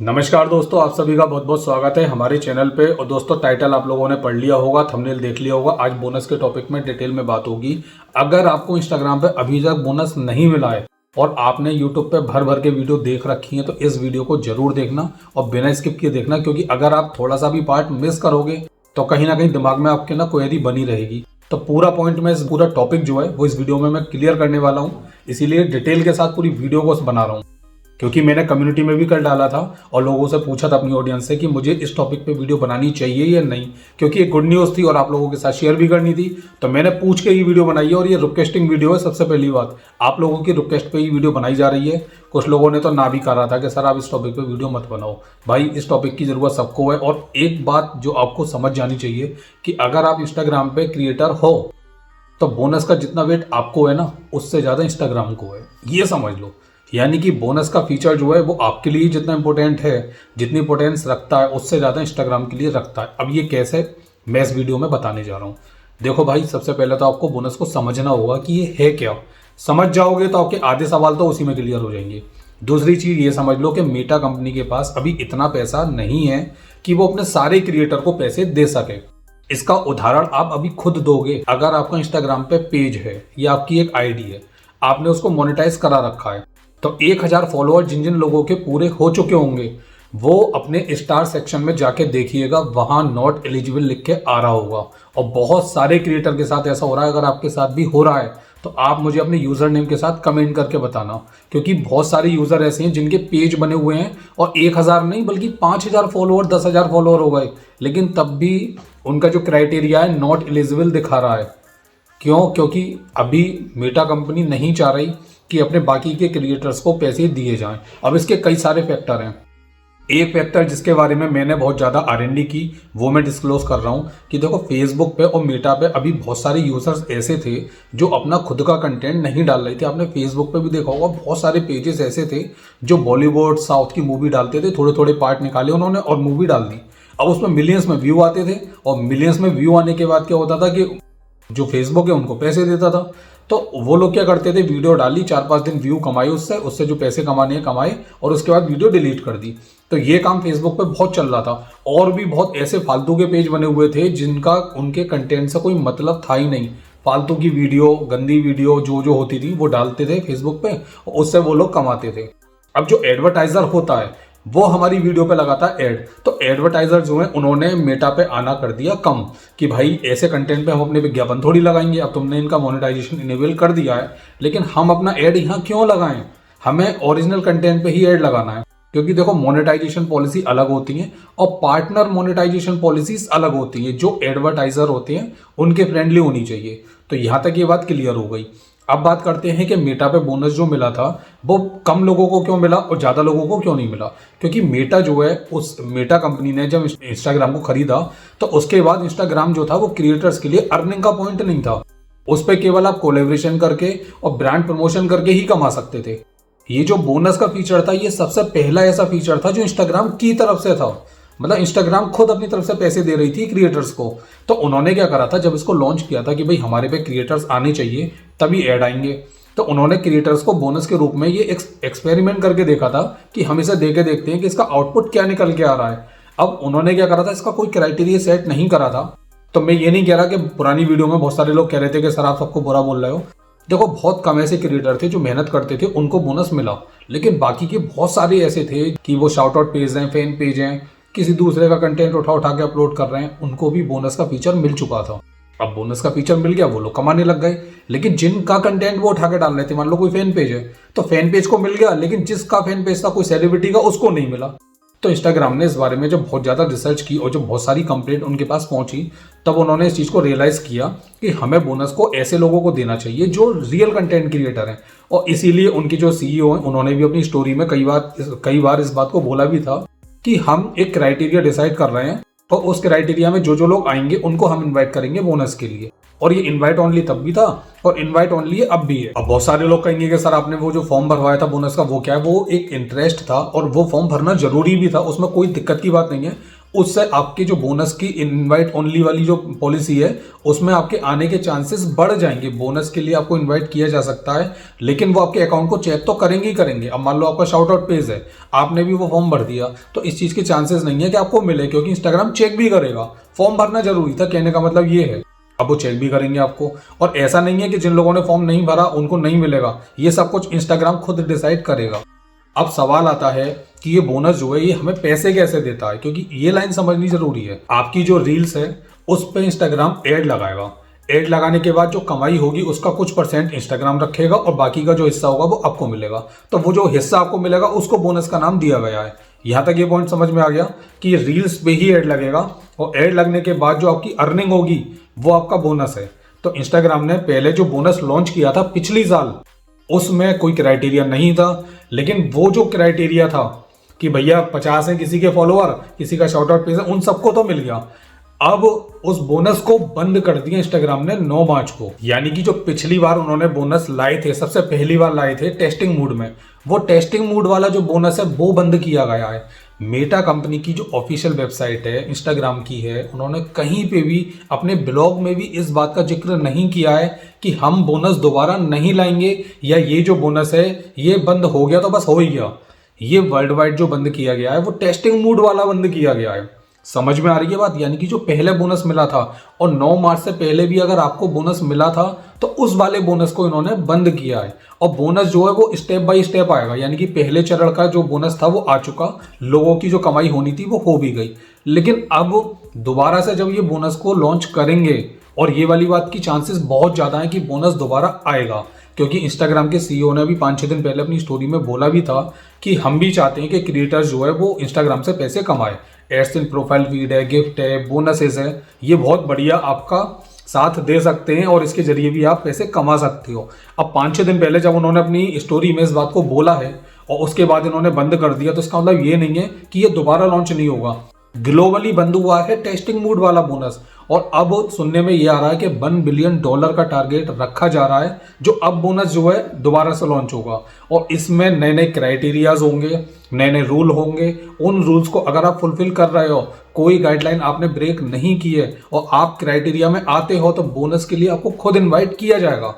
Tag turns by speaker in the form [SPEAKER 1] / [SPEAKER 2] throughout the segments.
[SPEAKER 1] नमस्कार दोस्तों, आप सभी का बहुत बहुत स्वागत है हमारे चैनल पे। और दोस्तों, टाइटल आप लोगों ने पढ़ लिया होगा, थंबनेल देख लिया होगा। आज बोनस के टॉपिक में डिटेल में बात होगी। अगर आपको इंस्टाग्राम पे अभी तक बोनस नहीं मिला है और आपने यूट्यूब पे भर भर के वीडियो देख रखी है तो इस वीडियो को जरूर देखना और बिना स्किप किए देखना, क्योंकि अगर आप थोड़ा सा भी पार्ट मिस करोगे तो कहीं ना कहीं दिमाग में आपके ना क्वेरी बनी रहेगी। तो पूरा पॉइंट में इस पूरा टॉपिक जो है वो इस वीडियो में मैं क्लियर करने वाला हूँ, इसीलिए डिटेल के साथ पूरी वीडियो को बना रहा हूँ। क्योंकि मैंने कम्युनिटी में भी कर डाला था और लोगों से पूछा था अपनी ऑडियंस से कि मुझे इस टॉपिक पे वीडियो बनानी चाहिए या नहीं, क्योंकि एक गुड न्यूज़ थी और आप लोगों के साथ शेयर भी करनी थी। तो मैंने पूछ के ही वीडियो बनाई है और ये रिक्वेस्टिंग वीडियो है। सबसे पहली बात, आप लोगों की रिक्वेस्ट पे ही वीडियो बनाई जा रही है। कुछ लोगों ने तो ना भी कहा था कि सर आप इस टॉपिक पे वीडियो मत बनाओ। भाई, इस टॉपिक की ज़रूरत सबको है। और एक बात जो आपको समझ जानी चाहिए कि अगर आप इंस्टाग्राम पे क्रिएटर हो तो बोनस का जितना वेट आपको है ना, उससे ज़्यादा इंस्टाग्राम को है, ये समझ लो। यानी कि बोनस का फीचर जो है वो आपके लिए जितना इंपॉर्टेंट है, जितनी इंपॉर्टेंस रखता है, उससे ज़्यादा इंस्टाग्राम के लिए रखता है। अब ये कैसे, मैं इस वीडियो में बताने जा रहा हूँ। देखो भाई, सबसे पहले तो आपको बोनस को समझना होगा कि ये है क्या। समझ जाओगे तो आपके आधे सवाल तो उसी में क्लियर हो जाएंगे। दूसरी चीज़ ये समझ लो कि मेटा कंपनी के पास अभी इतना पैसा नहीं है कि वो अपने सारे क्रिएटर को पैसे दे सके। इसका उदाहरण आप अभी खुद दोगे। अगर आपका इंस्टाग्राम पे पेज है या आपकी एक आईडी है, आपने उसको मोनेटाइज करा रखा है, तो 1000 फॉलोअर जिन जिन लोगों के पूरे हो चुके होंगे वो अपने स्टार सेक्शन में जाके देखिएगा, वहां नॉट एलिजिबल लिख के आ रहा होगा। और बहुत सारे क्रिएटर के साथ ऐसा हो रहा है। अगर आपके साथ भी हो रहा है तो आप मुझे अपने यूजर नेम के साथ कमेंट करके बताना, क्योंकि बहुत सारे यूजर ऐसे हैं जिनके पेज बने हुए हैं और 1000 नहीं बल्कि 5000 फॉलोअर, 10,000 फॉलोअर हो गए, लेकिन तब भी उनका जो क्राइटेरिया है नॉट एलिजिबल दिखा रहा है। क्यों? क्योंकि अभी मेटा कंपनी नहीं चाह रही कि अपने बाकी के क्रिएटर्स को पैसे दिए जाएं। अब इसके कई सारे फैक्टर हैं। एक फैक्टर जिसके बारे में मैंने बहुत ज़्यादा आर&डी की, वो मैं डिस्क्लोज कर रहा हूँ कि देखो, फेसबुक पे और मेटा पे अभी बहुत सारे यूजर्स ऐसे थे जो अपना खुद का कंटेंट नहीं डाल रहे थे। आपने फेसबुक पे भी देखा होगा, बहुत सारे पेजेस ऐसे थे जो बॉलीवुड साउथ की मूवी डालते थे, थोड़े थोड़े पार्ट निकाले उन्होंने और मूवी डाल दी। अब उसमें मिलियंस में व्यू आते थे और मिलियंस में व्यू आने के बाद क्या होता था कि जो फेसबुक है उनको पैसे देता था। तो वो लोग क्या करते थे, वीडियो डाली, 4-5 दिन व्यू कमाए, उससे जो पैसे कमाने हैं कमाए और उसके बाद वीडियो डिलीट कर दी। तो ये काम फेसबुक पे बहुत चल रहा था। और भी बहुत ऐसे फालतू के पेज बने हुए थे जिनका उनके कंटेंट से कोई मतलब था ही नहीं। फालतू की वीडियो, गंदी वीडियो जो होती थी वो डालते थे फेसबुक पे और उससे वो लोग कमाते थे। अब जो एडवर्टाइजर होता है वो हमारी वीडियो पे लगाता है ऐड, तो एडवर्टाइजर जो है उन्होंने मेटा पे आना कर दिया कम कि भाई ऐसे कंटेंट पे हम अपने विज्ञापन थोड़ी लगाएंगे। अब तुमने इनका मोनेटाइजेशन इनेबल कर दिया है, लेकिन हम अपना ऐड यहाँ क्यों लगाएं? हमें ओरिजिनल कंटेंट पे ही ऐड लगाना है। क्योंकि देखो, मोनेटाइजेशन पॉलिसी अलग होती है और पार्टनर मोनेटाइजेशन पॉलिसीज अलग होती है। जो एडवर्टाइजर होते हैं उनके फ्रेंडली होनी चाहिए। तो यहाँ तक ये बात क्लियर हो गई। अब बात करते हैं कि मेटा पे बोनस जो मिला था वो कम लोगों को क्यों मिला और ज़्यादा लोगों को क्यों नहीं मिला। क्योंकि मेटा जो है, उस मेटा कंपनी ने जब इंस्टाग्राम को खरीदा तो उसके बाद इंस्टाग्राम जो था वो क्रिएटर्स के लिए अर्निंग का पॉइंट नहीं था। उस पर केवल आप कोलेब्रेशन करके और ब्रांड प्रमोशन करके ही कमा सकते थे। ये जो बोनस का फीचर था, ये सबसे पहला ऐसा फीचर था जो इंस्टाग्राम की तरफ से था। मतलब इंस्टाग्राम खुद अपनी तरफ से पैसे दे रही थी क्रिएटर्स को। तो उन्होंने क्या करा था, जब इसको लॉन्च किया था कि भाई हमारे पे क्रिएटर्स आने चाहिए तभी ऐड आएंगे, तो उन्होंने क्रिएटर्स को बोनस के रूप में ये एक्सपेरिमेंट करके देखा था कि हम इसे दे के देखते हैं कि इसका आउटपुट क्या निकल के आ रहा है। अब उन्होंने क्या करा था, इसका कोई क्राइटेरिया सेट नहीं करा था। तो मैं ये नहीं कह रहा कि पुरानी वीडियो में बहुत सारे लोग कह रहे थे कि सर आप सबको बुरा बोल रहे हो। देखो, बहुत कम ऐसे क्रिएटर थे जो मेहनत करते थे उनको बोनस मिला, लेकिन बाकी के बहुत सारे ऐसे थे कि वो शाउट आउट पेज हैं, फैन पेज हैं, किसी दूसरे का कंटेंट उठा उठा के अपलोड कर रहे हैं, उनको भी बोनस का फीचर मिल चुका था। अब बोनस का फीचर मिल गया, वो लोग कमाने लग गए। लेकिन जिनका कंटेंट वो उठा के डाल रहे थे, मान लो कोई फैन पेज है तो फैन पेज को मिल गया, लेकिन जिसका फैन पेज था कोई सेलिब्रिटी का, उसको नहीं मिला। तो इंस्टाग्राम ने इस बारे में जब बहुत ज़्यादा रिसर्च की और जब बहुत सारी कंप्लेंट उनके पास पहुंची, तब उन्होंने इस चीज़ को रियलाइज़ किया कि हमें बोनस को ऐसे लोगों को देना चाहिए जो रियल कंटेंट क्रिएटर हैं। और इसीलिए उनकी जो सीईओ हैं उन्होंने भी अपनी स्टोरी में कई बार इस बात को बोला भी था कि हम एक क्राइटेरिया डिसाइड कर रहे हैं और उस क्राइटेरिया में जो लोग आएंगे उनको हम इनवाइट करेंगे बोनस के लिए। और ये इनवाइट ओनली तब भी था और इनवाइट ओनली अब भी है। अब बहुत सारे लोग कहेंगे कि सर आपने वो जो फॉर्म भरवाया था बोनस का, वो क्या है? वो एक इंटरेस्ट था और वो फॉर्म भरना जरूरी भी था, उसमें कोई दिक्कत की बात नहीं है। उससे आपकी जो बोनस की इनवाइट ओनली वाली जो पॉलिसी है उसमें आपके आने के चांसेस बढ़ जाएंगे। बोनस के लिए आपको इनवाइट किया जा सकता है, लेकिन वो आपके अकाउंट को चेक तो करेंगे ही करेंगे। अब मान लो आपका शाउट आउट पेज है, आपने भी वो फॉर्म भर दिया, तो इस चीज के चांसेस नहीं है कि आपको मिले, क्योंकि इंस्टाग्राम चेक भी करेगा। फॉर्म भरना जरूरी था, कहने का मतलब ये है। अब वो चेक भी करेंगे आपको, और ऐसा नहीं है कि जिन लोगों ने फॉर्म नहीं भरा उनको नहीं मिलेगा। ये सब कुछ इंस्टाग्राम खुद डिसाइड करेगा। अब सवाल आता है कि ये बोनस जो है ये हमें पैसे कैसे देता है, क्योंकि ये लाइन समझनी जरूरी है। आपकी जो रील्स है उस पे इंस्टाग्राम एड लगाएगा। एड लगाने के बाद जो कमाई होगी उसका कुछ परसेंट इंस्टाग्राम रखेगा, और बाकी का जो हिस्सा होगा वो आपको मिलेगा। तो वो जो हिस्सा आपको मिलेगा उसको बोनस का नाम दिया गया है। यहां तक ये पॉइंट समझ में आ गया कि रील्स पे ही एड लगेगा, और एड लगने के बाद जो आपकी अर्निंग होगी वो आपका बोनस है। तो इंस्टाग्राम ने पहले जो बोनस लॉन्च किया था पिछली साल, उसमें कोई क्राइटेरिया नहीं था, लेकिन वो जो क्राइटेरिया था कि भैया 50 है किसी के फॉलोअर, किसी का शॉर्ट आउट पेज है, उन सबको तो मिल गया। अब उस बोनस को बंद कर दिया इंस्टाग्राम ने 9 मार्च को। यानी कि जो पिछली बार उन्होंने बोनस लाए थे, सबसे पहली बार लाए थे टेस्टिंग मूड में, वो टेस्टिंग मूड वाला जो बोनस है वो बंद किया गया है। मेटा कंपनी की जो ऑफिशियल वेबसाइट है इंस्टाग्राम की है, उन्होंने कहीं पे भी अपने ब्लॉग में भी इस बात का जिक्र नहीं किया है कि हम बोनस दोबारा नहीं लाएंगे, या ये जो बोनस है ये बंद हो गया तो बस हो ही गया। ये वर्ल्ड वाइड जो बंद किया गया है वो टेस्टिंग मूड वाला बंद किया गया है। समझ में आ रही है बात? यानी कि जो पहले बोनस मिला था, और 9 मार्च से पहले भी अगर आपको बोनस मिला था, तो उस वाले बोनस को इन्होंने बंद किया है। और बोनस जो है वो स्टेप बाय स्टेप आएगा। यानी कि पहले चरण का जो बोनस था वो आ चुका, लोगों की जो कमाई होनी थी वो हो भी गई। लेकिन अब दोबारा से जब ये बोनस को लॉन्च करेंगे, और ये वाली बात की चांसेस बहुत ज्यादा है कि बोनस दोबारा आएगा, क्योंकि इंस्टाग्राम के सीईओ ने अभी 5-6 दिन पहले अपनी स्टोरी में बोला भी था कि हम भी चाहते हैं कि क्रिएटर्स जो है वो इंस्टाग्राम से पैसे कमाए। एड्स इन प्रोफाइल फीड है, गिफ्ट है, बोनसेस है, ये बहुत बढ़िया आपका साथ दे सकते हैं, और इसके जरिए भी आप पैसे कमा सकते हो। अब 5-6 दिन पहले जब उन्होंने अपनी स्टोरी में इस बात को बोला है और उसके बाद इन्होंने बंद कर दिया, तो इसका मतलब ये नहीं है कि ये दोबारा लॉन्च नहीं होगा। ग्लोबली बंद हुआ है टेस्टिंग मूड वाला बोनस, और अब सुनने में ये आ रहा है कि $1 बिलियन का टारगेट रखा जा रहा है, जो अब बोनस जो है दोबारा से लॉन्च होगा। और इसमें नए नए क्राइटेरियाज होंगे, नए नए रूल होंगे। उन रूल्स को अगर आप फुलफिल कर रहे हो, कोई गाइडलाइन आपने ब्रेक नहीं की है, और आप क्राइटेरिया में आते हो, तो बोनस के लिए आपको खुद इन्वाइट किया जाएगा।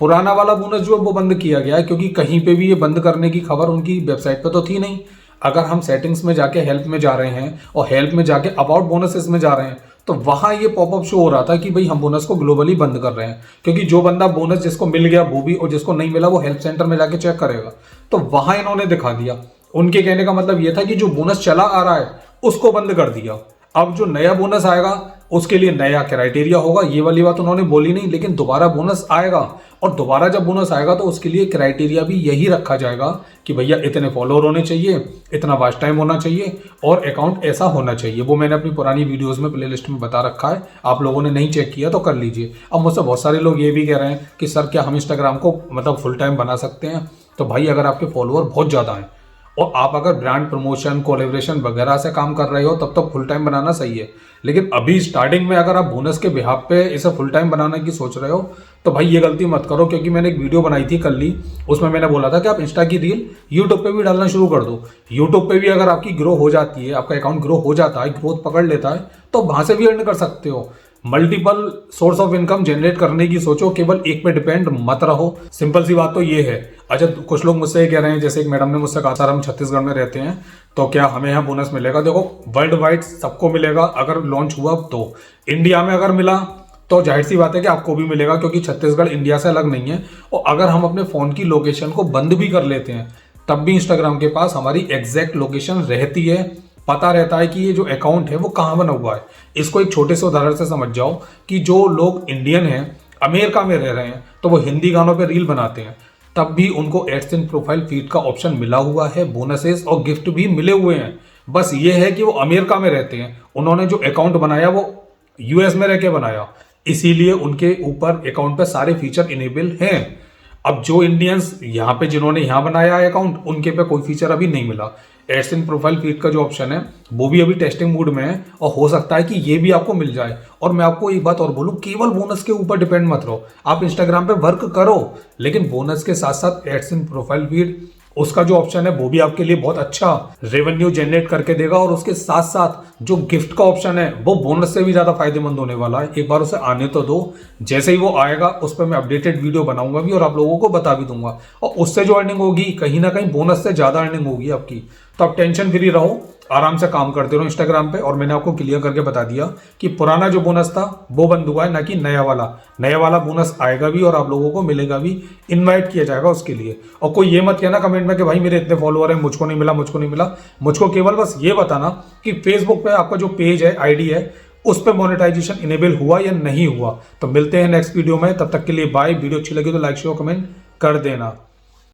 [SPEAKER 1] पुराना वाला बोनस जो है वो बंद किया गया है, क्योंकि कहीं पे भी ये बंद करने की खबर उनकी वेबसाइट पे तो थी नहीं। अगर हम सेटिंग्स में जाके हेल्प में जा रहे हैं, और हेल्प में जाके अबाउट बोनसेस में जा रहे हैं, तो वहां ये पॉपअप शो हो रहा था कि भाई हम बोनस को ग्लोबली बंद कर रहे हैं। क्योंकि जो बंदा बोनस जिसको मिल गया वो भी, और जिसको नहीं मिला वो हेल्प सेंटर में जाके चेक करेगा। तो वहां इन्होंने दिखा दिया। उनके कहने का मतलब ये था कि जो बोनस चला आ रहा है उसको बंद कर दिया। अब जो नया बोनस आएगा उसके लिए नया क्राइटेरिया होगा। ये वाली बात उन्होंने बोली नहीं, लेकिन दोबारा बोनस आएगा, और दोबारा जब बोनस आएगा तो उसके लिए क्राइटेरिया भी यही रखा जाएगा कि भैया इतने फॉलोअर होने चाहिए, इतना वॉच टाइम होना चाहिए, और अकाउंट ऐसा होना चाहिए। वो मैंने अपनी पुरानी वीडियोस में प्लेलिस्ट में बता रखा है, आप लोगों ने नहीं चेक किया तो कर लीजिए। अब मुझसे बहुत सारे लोग ये भी कह रहे हैं कि सर क्या हम इंस्टाग्राम को मतलब फुल टाइम बना सकते हैं? तो भाई अगर आपके फॉलोअर बहुत ज़्यादा हैं, और आप अगर ब्रांड प्रमोशन, कोलैबोरेशन वगैरह से काम कर रहे हो, तब तक फुल टाइम बनाना सही है। लेकिन अभी स्टार्टिंग में अगर आप बोनस के बिहाफ पे इसे फुल टाइम बनाने की सोच रहे हो, तो भाई ये गलती मत करो। क्योंकि मैंने एक वीडियो बनाई थी कल ही, उसमें मैंने बोला था कि आप इंस्टा की रील यूट्यूब पे भी डालना शुरू कर दो। यूट्यूब पे भी अगर आपकी ग्रो हो जाती है, आपका अकाउंट ग्रो हो जाता है, ग्रोथ पकड़ लेता है, तो वहां से भी अर्न कर सकते हो। Multiple source of income generate करने की सोचो, केवल एक पे डिपेंड मत रहो। सिंपल सी बात तो ये है। अच्छा, कुछ लोग मुझसे कह रहे हैं, जैसे एक मैडम ने मुझसे कहा, सर हम छत्तीसगढ़ में रहते हैं तो क्या हमें यहाँ बोनस मिलेगा? देखो, वर्ल्ड वाइड सबको मिलेगा अगर लॉन्च हुआ तो। इंडिया में अगर मिला तो जाहिर सी बात है कि आपको भी मिलेगा, क्योंकि छत्तीसगढ़ इंडिया से अलग नहीं है। और अगर हम अपने फोन की लोकेशन को बंद भी कर लेते हैं, तब भी इंस्टाग्राम के पास हमारी एग्जैक्ट लोकेशन रहती है, पता रहता है कि ये जो अकाउंट है वो कहाँ बना हुआ है। इसको एक छोटे से उदाहरण से समझ जाओ कि जो लोग इंडियन हैं, अमेरिका में रह रहे हैं, तो वो हिंदी गानों पे रील बनाते हैं, तब भी उनको एड्स इन प्रोफाइल फीड का ऑप्शन मिला हुआ है, बोनसेस और गिफ्ट भी मिले हुए हैं। बस ये है कि वो अमेरिका में रहते हैं, उन्होंने जो अकाउंट बनाया वो यूएस में रह के बनाया, इसीलिए उनके ऊपर अकाउंट पे सारे फीचर इनेबल हैं। अब जो इंडियंस यहाँ पे जिन्होंने यहाँ बनाया है अकाउंट, उनके पे कोई फीचर अभी नहीं मिला। एड्स इन प्रोफाइल फीड का जो ऑप्शन है वो भी अभी टेस्टिंग मोड में है, और हो सकता है कि ये भी आपको मिल जाए। और मैं आपको एक बात और बोलूं, केवल बोनस के ऊपर डिपेंड मत रहो। आप इंस्टाग्राम पे वर्क करो, लेकिन बोनस के साथ साथ एड्स इन प्रोफाइल फीड, उसका जो ऑप्शन है वो भी आपके लिए बहुत अच्छा रेवेन्यू जनरेट करके देगा, और उसके साथ साथ जो गिफ्ट का ऑप्शन है वो बोनस से भी ज्यादा फायदेमंद होने वाला है। एक बार उसे आने तो दो, जैसे ही वो आएगा उस पर मैं अपडेटेड वीडियो बनाऊंगा भी और आप लोगों को बता भी दूंगा, और उससे जो अर्निंग होगी कहीं ना कहीं बोनस से ज्यादा अर्निंग होगी आपकी। तो आप टेंशन फ्री रहो, आराम से काम करते रहो इंस्टाग्राम पे। और मैंने आपको क्लियर करके बता दिया कि पुराना जो बोनस था वो बंद हुआ है, ना कि नया वाला बोनस आएगा भी और आप लोगों को मिलेगा भी, इनवाइट किया जाएगा उसके लिए। और कोई ये मत कहना कमेंट में कि भाई मेरे इतने फॉलोअर हैं, मुझको नहीं मिला, मुझको नहीं मिला। मुझको केवल बस ये बताना कि फेसबुक पे आपका जो पेज है, आईडी है, उस पर मोनेटाइजेशन इनेबल हुआ या नहीं हुआ। तो मिलते हैं नेक्स्ट वीडियो में, तब तक के लिए बाय। वीडियो अच्छी लगी तो लाइक शेयर कमेंट कर देना।